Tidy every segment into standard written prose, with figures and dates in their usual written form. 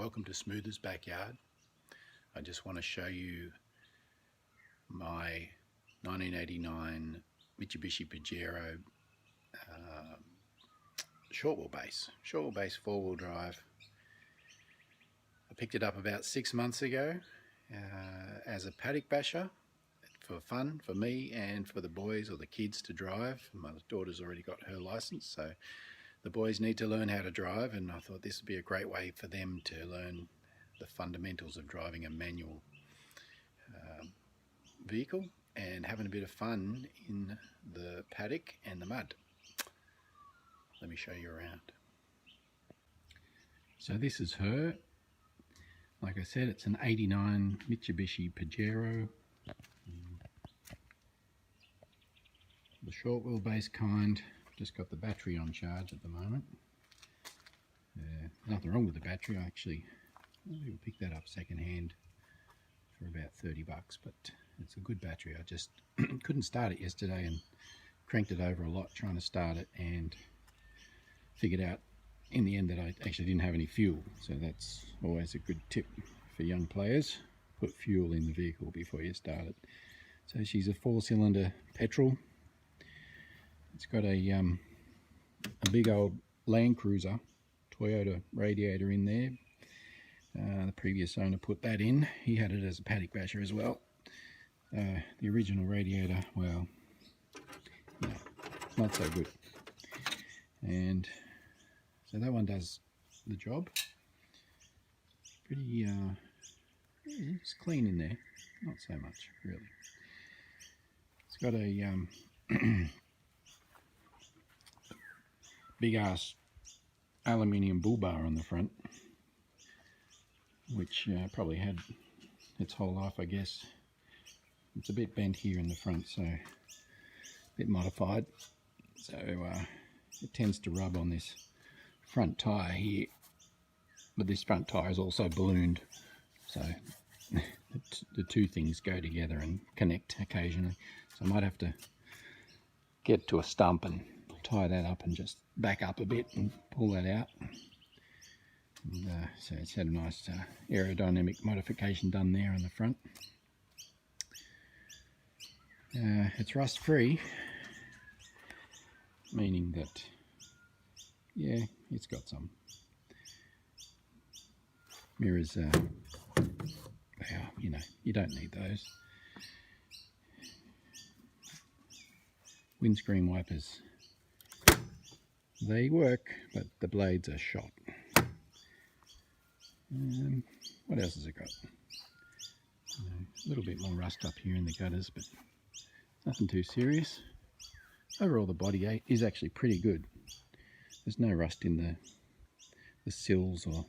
welcome to Smoother's Backyard. I just want to show you my 1989 Mitsubishi Pajero short wheelbase 4-wheel drive. I picked it up about 6 months ago as a paddock basher for fun, for me and for the boys or the kids to drive. My daughter's already got her license, so the boys need to learn how to drive, and I thought this would be a great way for them to learn the fundamentals of driving a manual vehicle and having a bit of fun in the paddock and the mud. Let me show you around. So this is her. Like I said, it's an 89 Mitsubishi Pajero. The short wheelbase kind. Just got the battery on charge at the moment. Nothing wrong with the battery. I actually picked that up second hand for about 30 bucks, but it's a good battery. I just couldn't start it yesterday and cranked it over a lot trying to start it, and figured out in the end that I actually didn't have any fuel. So that's always a good tip for young players. Put fuel in the vehicle before you start it. So she's a 4-cylinder petrol. It's got a big old Land Cruiser Toyota radiator in there. The previous owner put that in. He had it as a paddock basher as well. The original radiator, well, no, not so good. And so that one does the job. Pretty, it's clean in there. Not so much, really. It's got a big ass aluminium Bullbar on the front, which probably had its whole life, I guess. It's a bit bent here in the front, so a bit modified. So it tends to rub on this front tyre here, but this front tyre is also ballooned, so the two things go together and connect occasionally. So I might have to get to a stump and tie that up and just back up a bit and pull that out. And, so it's had a nice aerodynamic modification done there on the front. It's rust free, meaning that, yeah, it's got some mirrors. Well, you know, you don't need those. Windscreen wipers, they work, but the blades are shot. What else has it got? A little bit more rust up here in the gutters, but nothing too serious. Overall, the body is actually pretty good. There's no rust in the sills or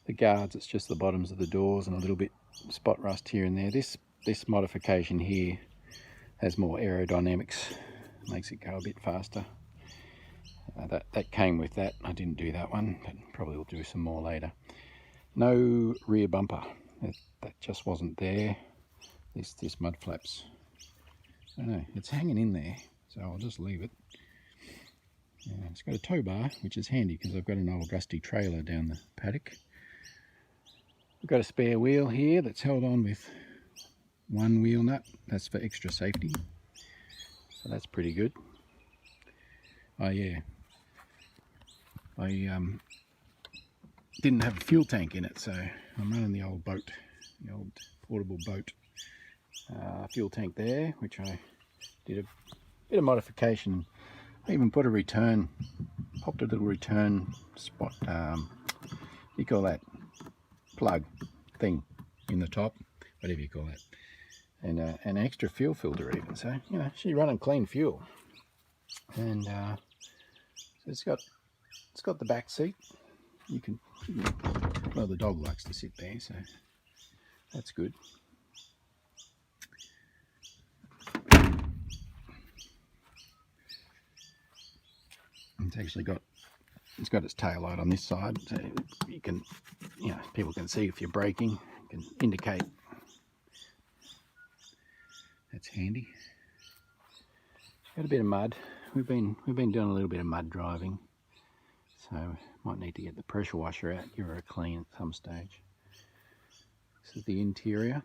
the guards. It's just the bottoms of the doors and a little bit spot rust here and there. This modification here has more aerodynamics, makes it go a bit faster. That came with that. I didn't do that one, but probably will do some more later. No rear bumper. That just wasn't there. This mud flaps, I don't know, it's hanging in there, so I'll just leave it. It's got a tow bar, which is handy because I've got an old rusty trailer down the paddock. I've got a spare wheel here that's held on with one wheel nut. That's for extra safety, so that's pretty good. Oh yeah, I didn't have a fuel tank in it, so I'm running the old boat, the old portable boat fuel tank there, which I did a bit of modification. I even put popped a little return spot, you call that, plug thing in the top, whatever you call it, and an extra fuel filter even. So, you know, she's running clean fuel. And so it's got the back seat. You can, well, the dog likes to sit there, so that's good. It's got its tail light on this side, so you can, you know, people can see if you're braking, you can indicate. That's handy. Got a bit of mud. We've been doing a little bit of mud driving, so Might need to get the pressure washer out, give her a clean at some stage. This is the interior.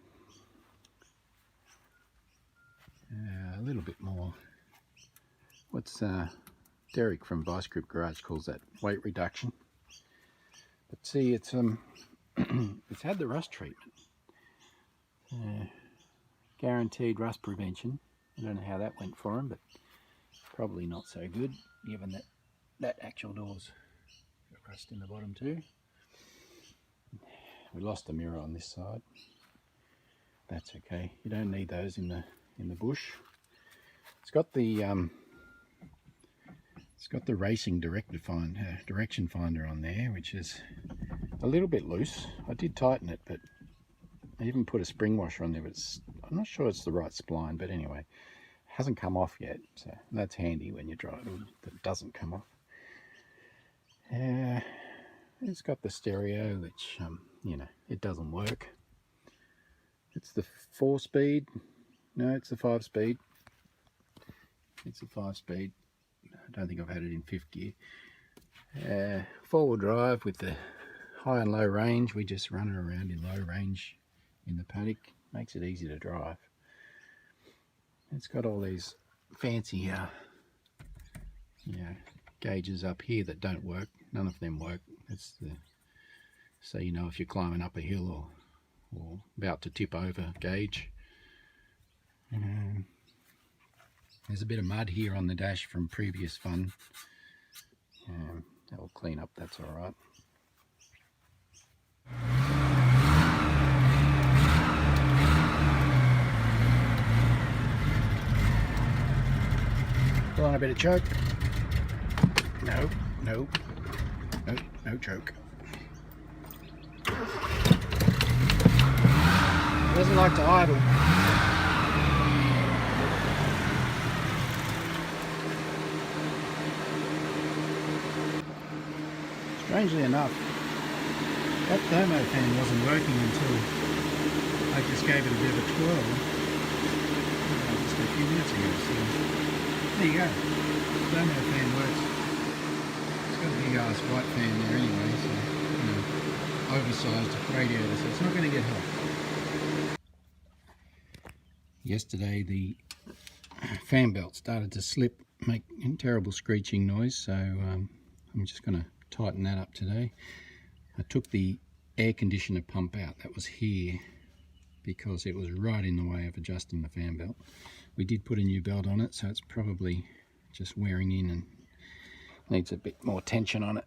A little bit more. What's Derek from Vice Grip Garage calls that weight reduction. But see, it's it's had the rust treatment. Guaranteed rust prevention. I don't know how that went for him, but probably not so good, given that that actual door's got rust in the bottom too. We lost the mirror on this side. That's okay. You don't need those in the bush. It's got the racing direction finder on there, which is a little bit loose. I did tighten it, but I even put a spring washer on there, but I'm not sure it's the right spline. But anyway, it hasn't come off yet, so that's handy when you drive it, that it doesn't come off. It's got the stereo, which you know, it doesn't work. It's the 4-speed. No, it's the 5-speed. It's a 5-speed. I don't think I've had it in 5th gear. 4-wheel drive with the high and low range. We just run it around in low range in the paddock. Makes it easy to drive. It's got all these fancy gauges up here that don't work. None of them work. It's the, so you know if you're climbing up a hill or about to tip over gauge. There's a bit of mud here on the dash from previous fun. That will clean up, that's alright. Put on a bit of choke. No choke. Doesn't like to idle. Strangely enough, that thermo fan wasn't working until I just gave it a bit of a twirl just a few minutes ago. So there you go. The thermo fan works. It's got a big ass white fan there anyway, so you know, oversized radiator, so it's not going to get hot. Yesterday the fan belt started to slip, make a terrible screeching noise, so I'm just going to tighten that up today. I took the air conditioner pump out that was here because it was right in the way of adjusting the fan belt. We did put a new belt on it, so it's probably just wearing in and needs a bit more tension on it.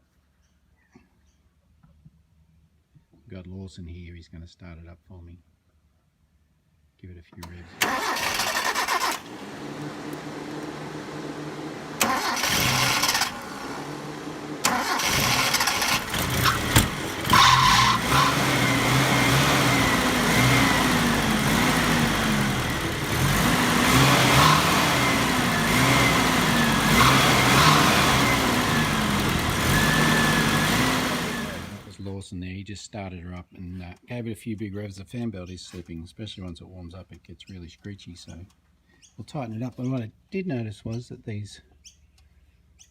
Got Lawson here, he's going to start it up for me. Give it a few revs. Lawson there, he just started her up and gave it a few big revs. The fan belt is slipping, especially once it warms up, it gets really screechy, so we'll tighten it up. But what I did notice was that these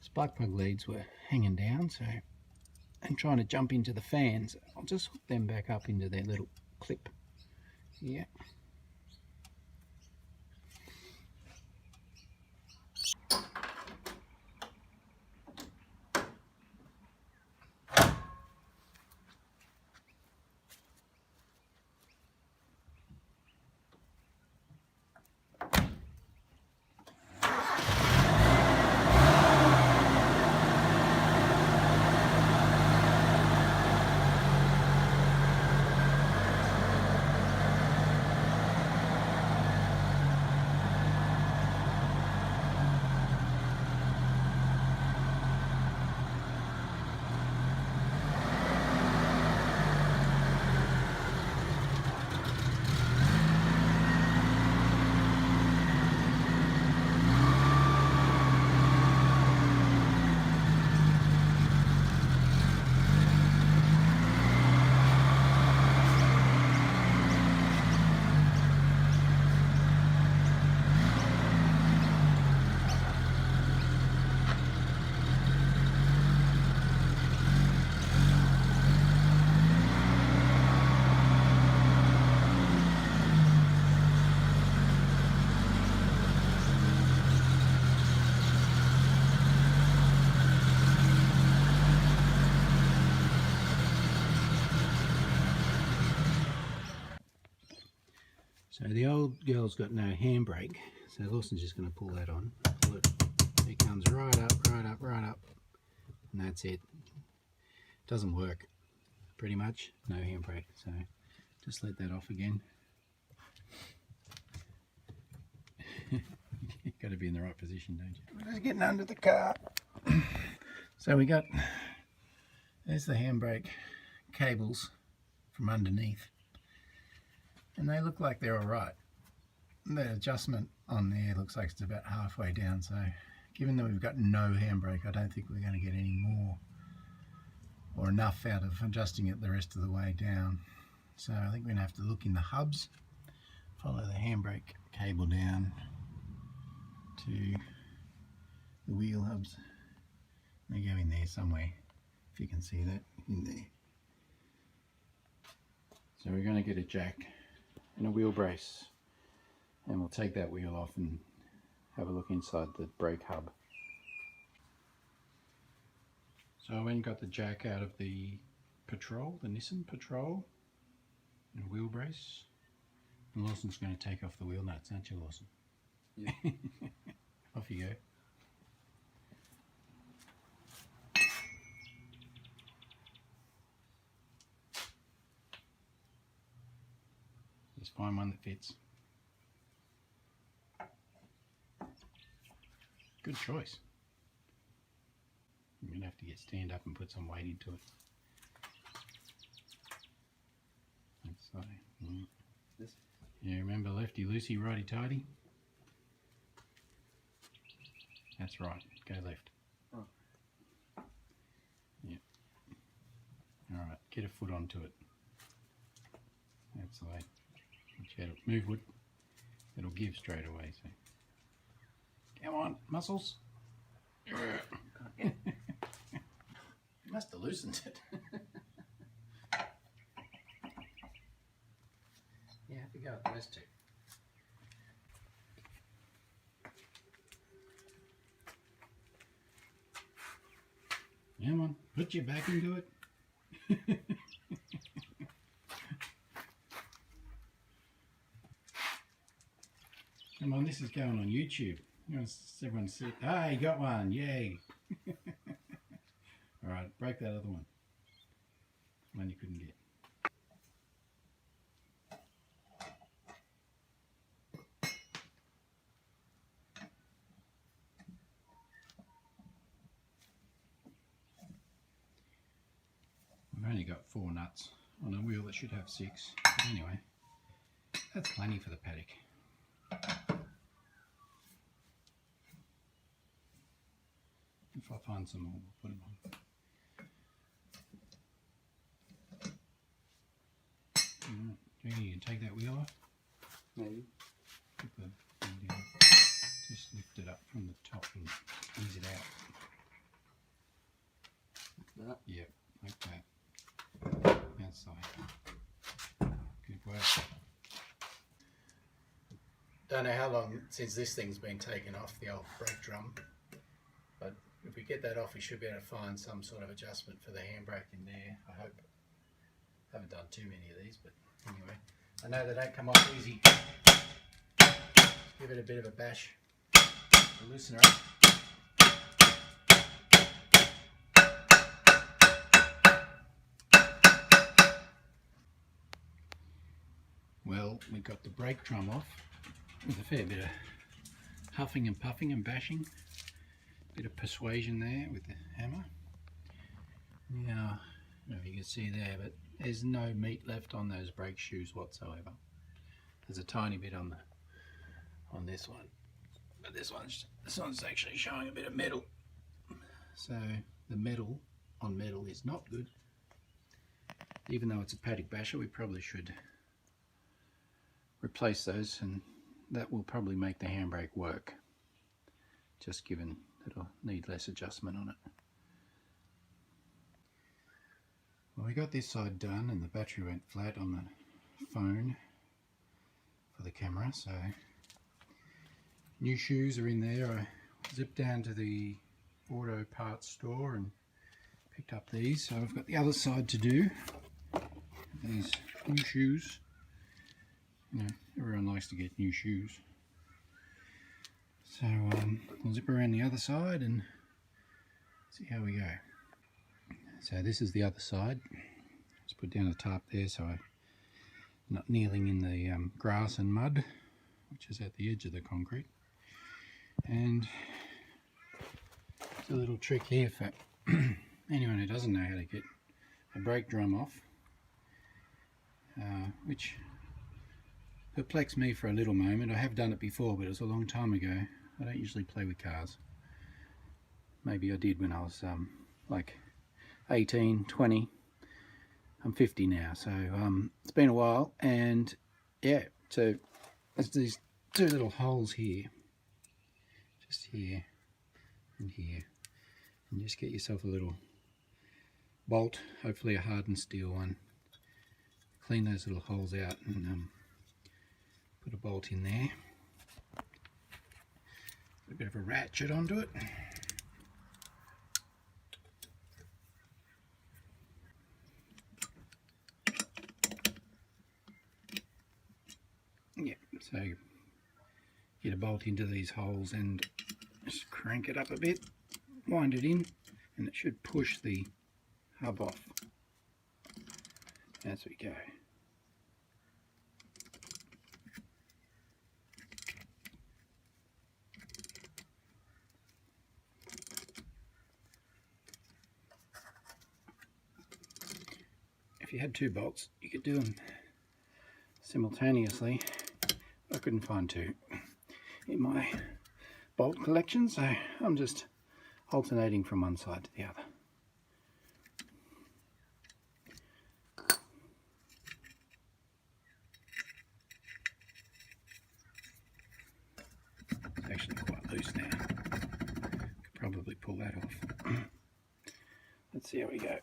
spark plug leads were hanging down, so I'm trying to jump into the fans. I'll just hook them back up into their little clip. Yeah. So the old girl's got no handbrake, so Lawson's just going to pull that on. Pull it. It comes right up, right up, right up, and that's it. Doesn't work, pretty much. No handbrake, so just let that off again. You've got to be in the right position, don't you? We're just getting under the car. So we got, there's the handbrake cables from underneath, and they look like they're all right. The adjustment on there looks like it's about halfway down, so given that we've got no handbrake, I don't think we're going to get any more or enough out of adjusting it the rest of the way down. So I think we're going to have to look in the hubs, follow the handbrake cable down to the wheel hubs. They go in there somewhere, if you can see that in there. So we're going to get a jack and a wheel brace, and we'll take that wheel off and have a look inside the brake hub. So I went and got the jack out of the Patrol, the Nissan Patrol, and a wheel brace. And Lawson's going to take off the wheel nuts, aren't you, Lawson? Yeah. Off you go. Just find one that fits. Good choice. I'm going to have to get stand up and put some weight into it. That's so. This? Yeah, remember lefty loosey, righty tighty? That's right. Go left. Oh. Yep. Alright, get a foot onto it. That's the way. Move wood. It'll give straight away. So. Come on, muscles. You must have loosened it. Yeah, have to go with those two. Come on, put your back into it. Come on, this is going on YouTube. You want everyone to see? Ah, you got one, yay! Alright, break that other one. One you couldn't get. I've only got 4 nuts on a wheel that should have 6. But anyway, that's plenty for the Paddock. If I find some more, we'll put them on. Do you can take that wheel off? Maybe. Put the wheel down. Just lift it up from the top and ease it out. Like that? Yep, like that. Outside. Good work. Don't know how long since this thing's been taken off, the old brake drum. But if we get that off, we should be able to find some sort of adjustment for the handbrake in there, I hope. Haven't done too many of these, but anyway. I know they don't come off easy. Give it a bit of a bash. We'll loosen her up. Well, we got the brake drum off with a fair bit of huffing and puffing and bashing. Bit of persuasion there with the hammer. Now, I don't know if you can see there, but there's no meat left on those brake shoes whatsoever. There's a tiny bit on this one, but this one's actually showing a bit of metal. So the metal on metal is not good. Even though it's a Paddock basher, we probably should replace those, and that will probably make the handbrake work, just given it'll need less adjustment on it. Well, we got this side done and the battery went flat on the phone for the camera, so new shoes are in there. I zipped down to the auto parts store and picked up these, so I've got the other side to do. These new shoes, You know, everyone likes to get new shoes. So we'll zip around the other side and see how we go. So this is the other side. Let's put down a tarp there so I'm not kneeling in the grass and mud, which is at the edge of the concrete. And it's a little trick here for anyone who doesn't know how to get a brake drum off, which perplexed me for a little moment. I have done it before, but it was a long time ago. I don't usually play with cars. Maybe I did when I was like 18, 20. I'm 50 now, so it's been a while. And yeah, so there's these two little holes here, just here and here, and just get yourself a little bolt, hopefully a hardened steel one. Clean those little holes out and put a bolt in there. Put a bit of a ratchet onto it. Yeah, so get a bolt into these holes and just crank it up a bit, wind it in, and it should push the hub off as we go. If you had two bolts, you could do them simultaneously. I couldn't find two in my bolt collection, so I'm just alternating from one side to the other. It's actually quite loose now. Could probably pull that off. Let's see how we go.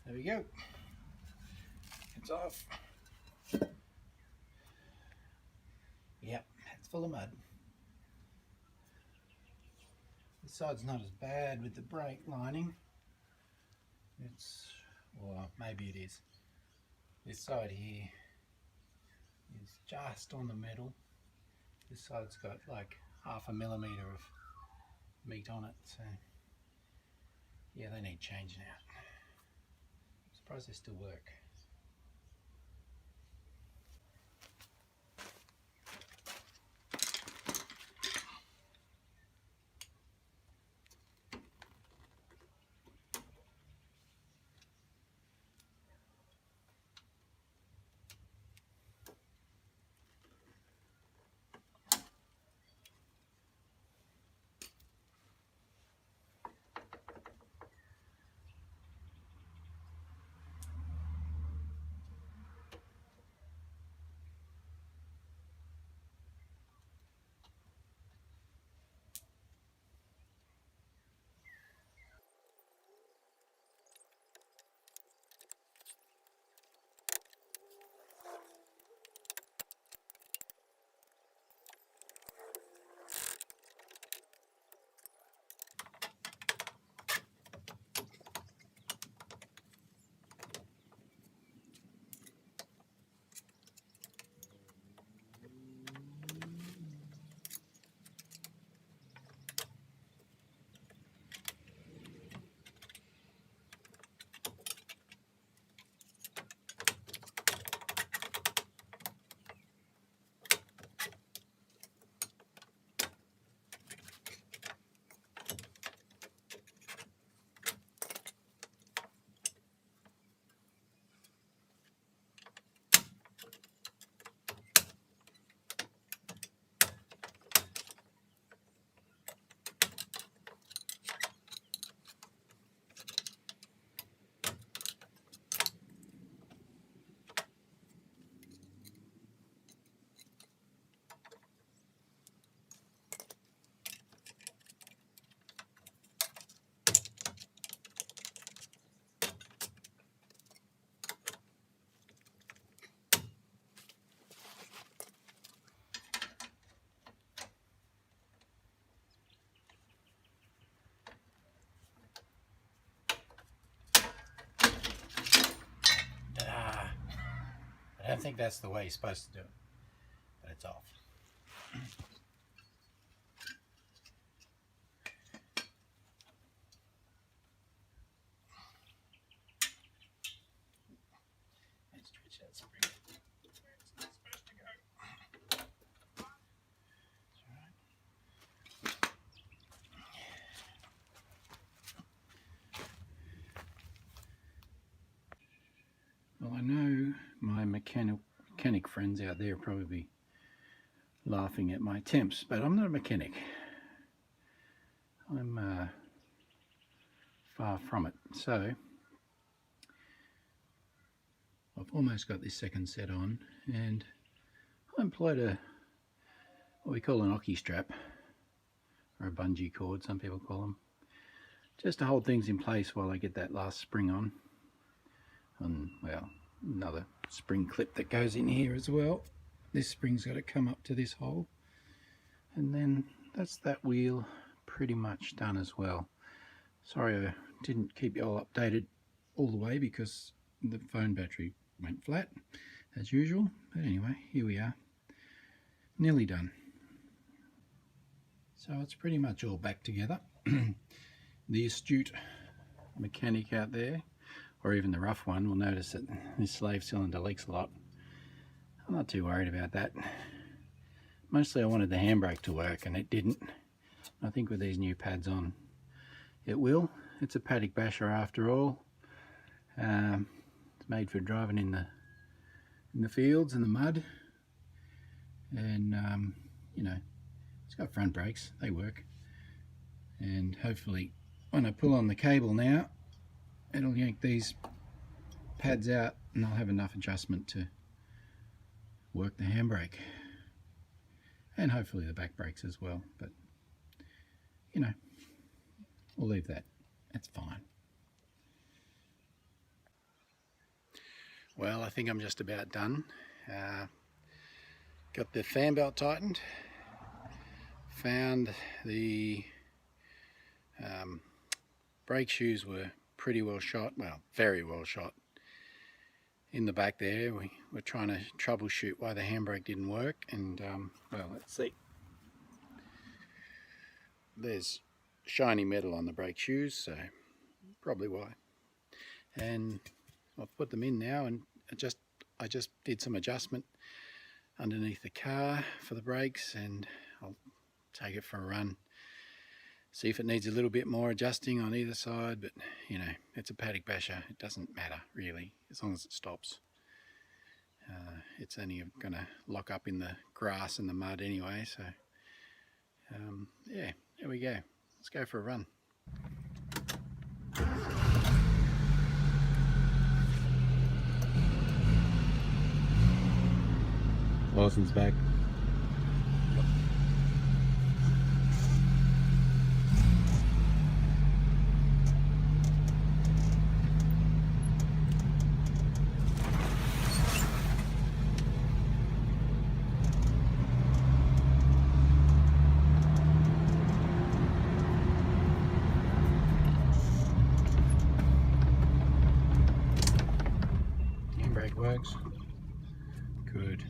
There we go. It's off. Yep, it's full of mud. This side's not as bad with the brake lining. Or maybe it is. This side here is just on the metal. This side's got like 0.5 millimeter of meat on it, so yeah, they need changing out. I'm surprised they still work. don't think that's the way you're supposed to do it, but it's off. Let's stretch that spring where it's not supposed to go. That's all right. Well, I know my mechanic friends out there probably be laughing at my attempts, but I'm not a mechanic. I'm far from it. So I've almost got this second set on, and I employed what we call an hockey strap, or a bungee cord, some people call them, just to hold things in place while I get that last spring on. And well, another spring clip that goes in here as well. This spring's got to come up to this hole, and then that's that wheel pretty much done as well. Sorry I didn't keep you all updated all the way because the phone battery went flat as usual, but anyway, here we are, nearly done. So it's pretty much all back together. The astute mechanic out there, or even the rough one, will notice that this slave cylinder leaks a lot. I'm not too worried about that. Mostly I wanted the handbrake to work, and it didn't. I think with these new pads on, it will. It's a Paddock basher after all. It's made for driving in the fields and the mud, and you know, it's got front brakes, they work. And hopefully when I pull on the cable now, it'll yank these pads out and I'll have enough adjustment to work the handbrake, and hopefully the back brakes as well, but you know, we'll leave that, that's fine. Well, I think I'm just about done. Got the fan belt tightened, found the brake shoes were pretty well shot, well, very well shot. In the back there, we were trying to troubleshoot why the handbrake didn't work, and well, let's see. There's shiny metal on the brake shoes, so probably why. And I've put them in now, and I just did some adjustment underneath the car for the brakes, and I'll take it for a run. See if it needs a little bit more adjusting on either side, but you know, it's a Paddock basher, it doesn't matter really, as long as it stops. It's only going to lock up in the grass and the mud anyway, so yeah, there we go. Let's go for a run. License back. Handbrake works. Good.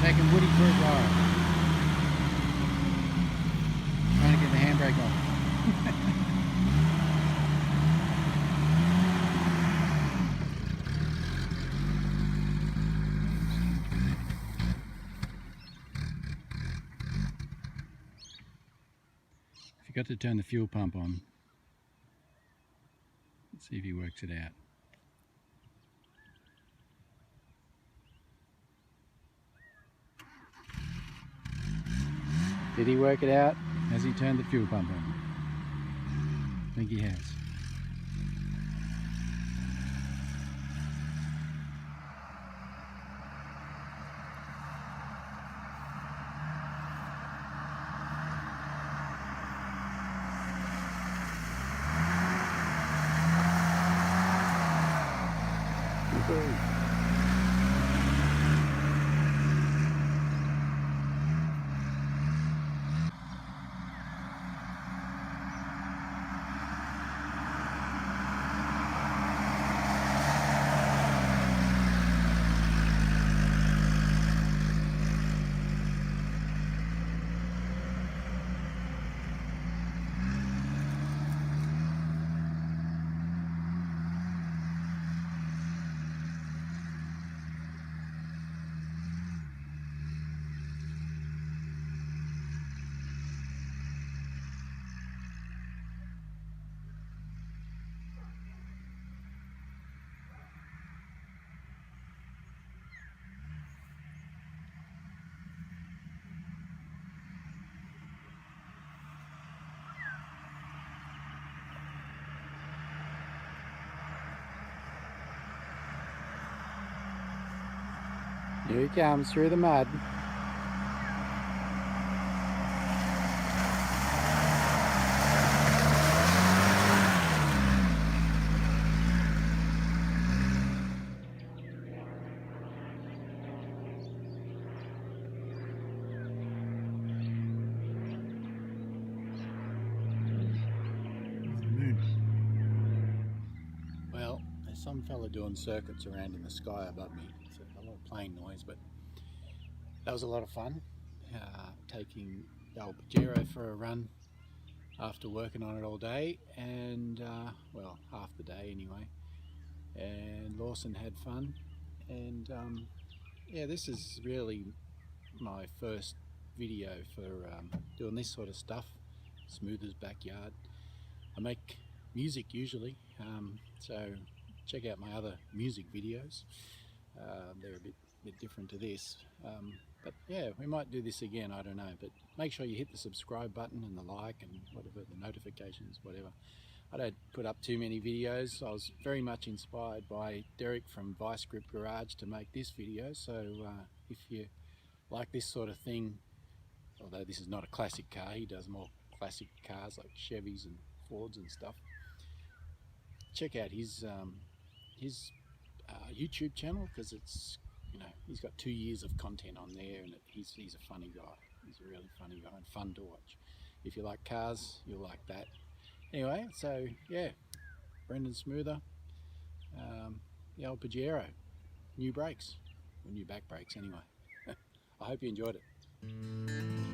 Taking Woody for a ride. Trying to get the handbrake off. Got to turn the fuel pump on. Let's see if he works it out. Did he work it out? Has he turned the fuel pump on? I think he has. Here he comes through the mud. Well, there's some fella doing circuits around in the sky above me. It's a lot of plane noise, but that was a lot of fun. Taking the old Pajero for a run after working on it all day, and well, half the day anyway. And Lawson had fun, and yeah, this is really my first video for doing this sort of stuff. Smoother's backyard. I make music usually, so check out my other music videos. They're a bit different to this, but yeah, we might do this again, I don't know, but make sure you hit the subscribe button and the like and whatever, the notifications, whatever. I don't put up too many videos. I was very much inspired by Derek from Vice Grip Garage to make this video, so if you like this sort of thing, although this is not a classic car, he does more classic cars like Chevys and Fords and stuff, check out his YouTube channel, because it's, you know, he's got 2 years of content on there, and he's a funny guy. He's a really funny guy and fun to watch. If you like cars, you'll like that. Anyway, so yeah, Brendan Smoother, the old Pajero, new brakes, or new back brakes anyway. I hope you enjoyed it.